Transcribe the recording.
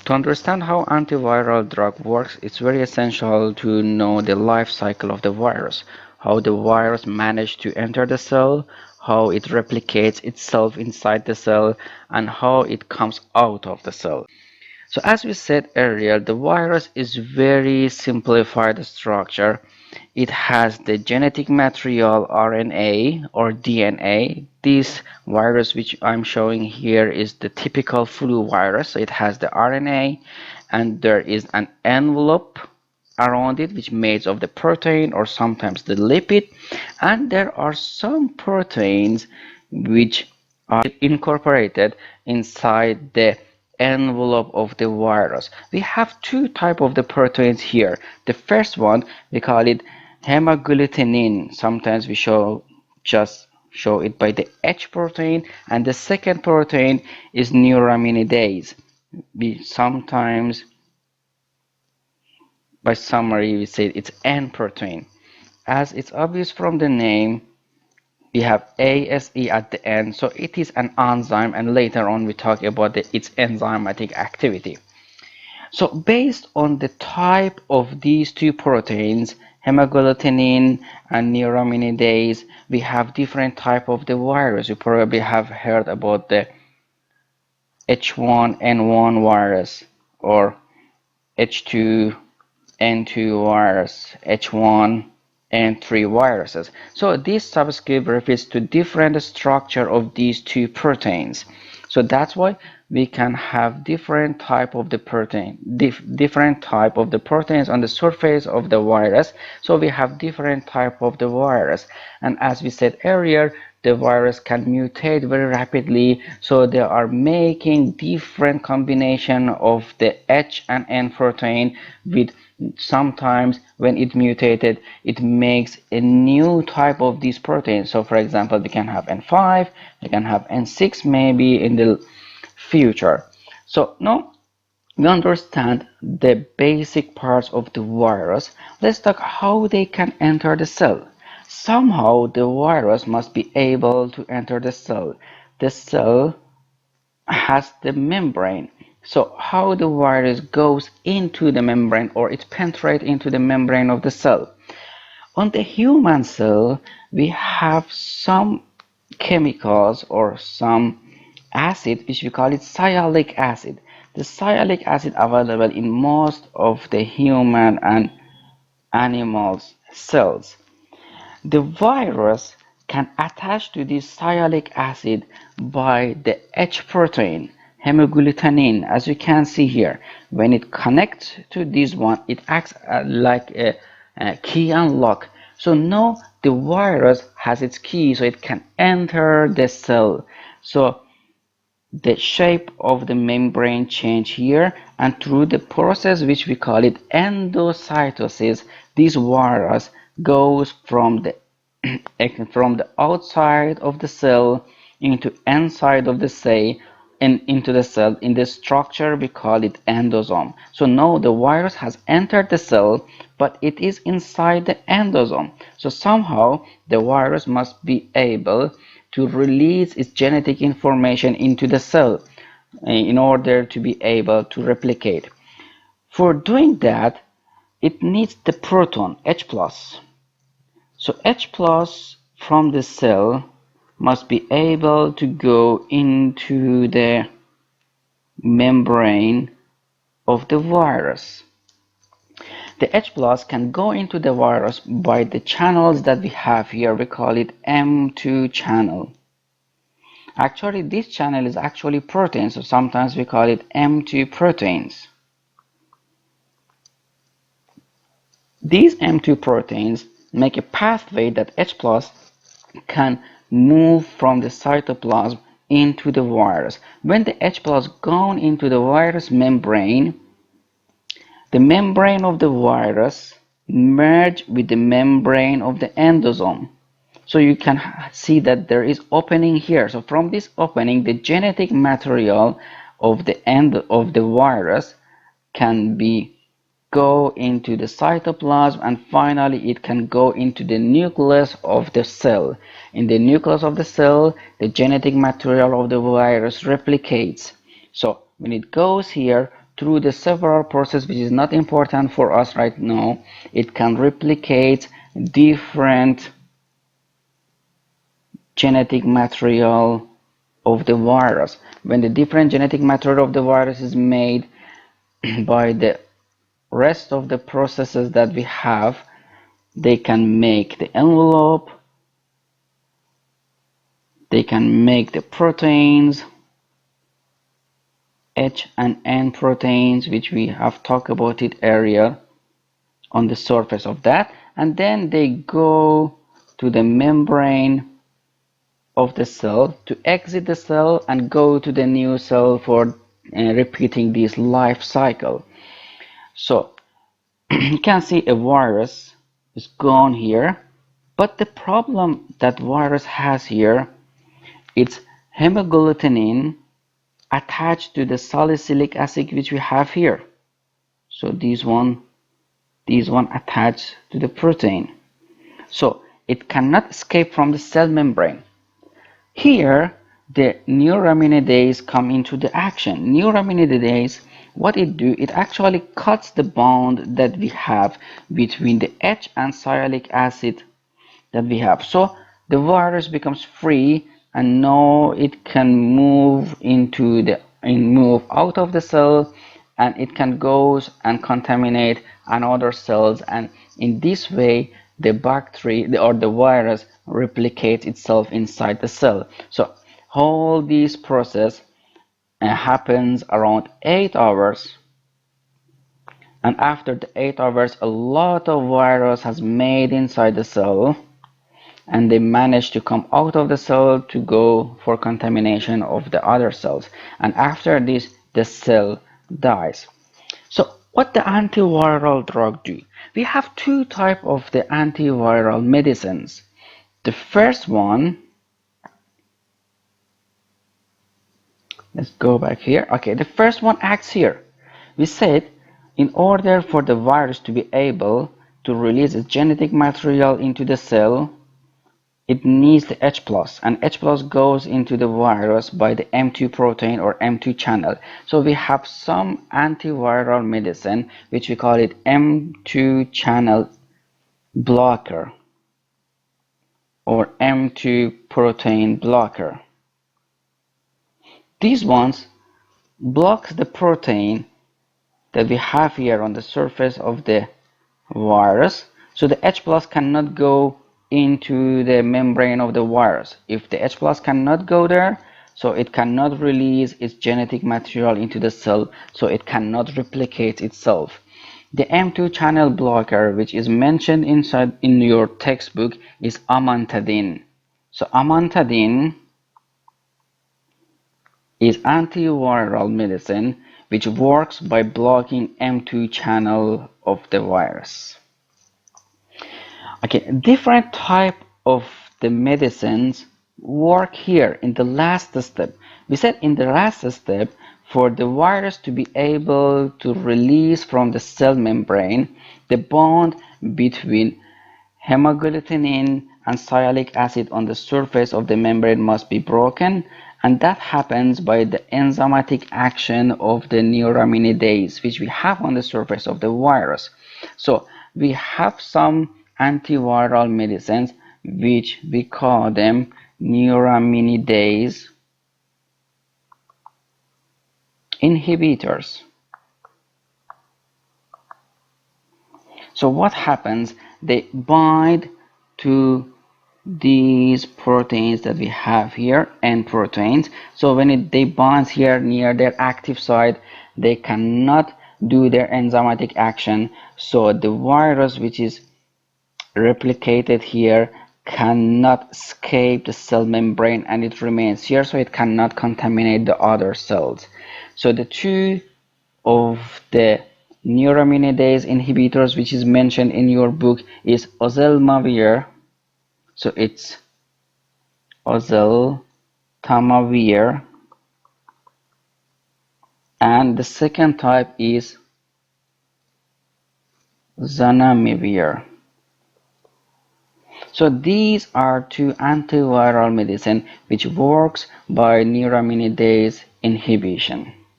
To understand how antiviral drug works, it's very essential to know the life cycle of the virus, how the virus managed to enter the cell, how it replicates itself inside the cell, and how it comes out of the cell. So as we said earlier, the virus is very simplified structure. It has the genetic material RNA or DNA. This virus which I'm showing here is the typical flu virus. So it has the RNA and there is an envelope around it which made of the protein or sometimes the lipid, and there are some proteins which are incorporated inside the envelope of the virus. We have two types of the proteins here. The first one we call it hemagglutinin. Sometimes we just show it by the H protein, and the second protein is neuraminidase. We sometimes by summary we say it's N protein. As it's obvious from the name, we have ASE at the end, so it is an enzyme, and later on we talk about its enzymatic activity. So based on the type of these two proteins, hemagglutinin and neuraminidase, we have different type of the virus. You probably have heard about the H1N1 virus or H2N2 virus, H1N3 viruses. So this subscript refers to different structure of these two proteins. So that's why we can have different type of the protein, different type of the proteins on the surface of the virus. So we have different type of the virus, and as we said earlier, the virus can mutate very rapidly, so they are making different combination of the H and N protein. With sometimes when it mutated, it makes a new type of these proteins. So for example, we can have N5, we can have N6 maybe in the future. So now we understand the basic parts of the virus. Let's talk how they can enter the cell. Somehow the virus must be able to enter the cell. The cell has the membrane. So how the virus goes into the membrane, or it penetrates into the membrane of the cell. On the human cell, we have some chemicals or some acid which we call it sialic acid. The sialic acid available in most of the human and animals cells. The virus can attach to this sialic acid by the H protein, hemagglutinin, as you can see here. When it connects to this one, it acts like a key and lock. So now the virus has its key, so it can enter the cell. So the shape of the membrane change here, and through the process which we call it endocytosis, this virus goes from the from the outside of the cell into inside of the cell and into the cell. In the structure we call it endosome. So now the virus has entered the cell, but it is inside the endosome. So somehow the virus must be able to release its genetic information into the cell in order to be able to replicate. For doing that, it needs the proton H plus. So H plus from the cell must be able to go into the membrane of the virus. The H plus can go into the virus by the channels that we have here. We call it M2 channel. Actually, this channel is actually protein, so sometimes we call it M2 proteins. These M2 proteins make a pathway that H plus can move from the cytoplasm into the virus. When the H plus gone into the virus membrane, the membrane of the virus merge with the membrane of the endosome. So you can see that there is opening here. So from this opening, the genetic material of the end of the virus can go into the cytoplasm, and finally it can go into the nucleus of the cell. In the nucleus of the cell, the genetic material of the virus replicates. So when it goes here, through the several process which is not important for us right now, it can replicate different genetic material of the virus. When the different genetic material of the virus is made by the rest of the processes that we have, they can make the envelope, they can make the proteins, H and N proteins, which we have talked about it earlier, on the surface of that, and then they go to the membrane of the cell to exit the cell and go to the new cell for repeating this life cycle. So you can see a virus is gone here, but the problem that virus has here, it's hemagglutinin attached to the salicylic acid which we have here. So these one attached to the protein. So it cannot escape from the cell membrane. Here, the neuraminidase come into the action. Neuraminidase, what it do, it actually cuts the bond that we have between the H and sialic acid that we have. So the virus becomes free, and now it can move move out of the cell, and it can go and contaminate another cells, and in this way the bacteria or the virus replicates itself inside the cell. So all this process happens around 8 hours, and after the 8 hours a lot of virus has made inside the cell, and they manage to come out of the cell to go for contamination of the other cells, and after this the cell dies. So what the antiviral drug do? We have two types of the antiviral medicines. The first one, let's go back here. Okay, the first one acts here. We said in order for the virus to be able to release its genetic material into the cell, it needs the H+, and H+ goes into the virus by the M2 protein or M2 channel. So we have some antiviral medicine which we call it M2 channel blocker or M2 protein blocker. These ones block the protein that we have here on the surface of the virus, so the H+ cannot go into the membrane of the virus. If the H+ cannot go there, so it cannot release its genetic material into the cell, so it cannot replicate itself. The M2 channel blocker, which is mentioned inside in your textbook, is Amantadine. So Amantadine is antiviral medicine which works by blocking M2 channel of the virus. Okay, different type of the medicines work here in the last step. We said in the last step, for the virus to be able to release from the cell membrane, the bond between hemagglutinin and sialic acid on the surface of the membrane must be broken, and that happens by the enzymatic action of the neuraminidase which we have on the surface of the virus. So we have some antiviral medicines which we call them neuraminidase inhibitors. So what happens? They bind to these proteins that we have here, N proteins. So when they bind here near their active site, they cannot do their enzymatic action. So the virus which is replicated here cannot escape the cell membrane, and it remains here, so it cannot contaminate the other cells. So the two of the neuraminidase inhibitors which is mentioned in your book is oseltamivir. So it's oseltamivir, and the second type is Zanamivir. So these are two antiviral medicine which works by neuraminidase inhibition.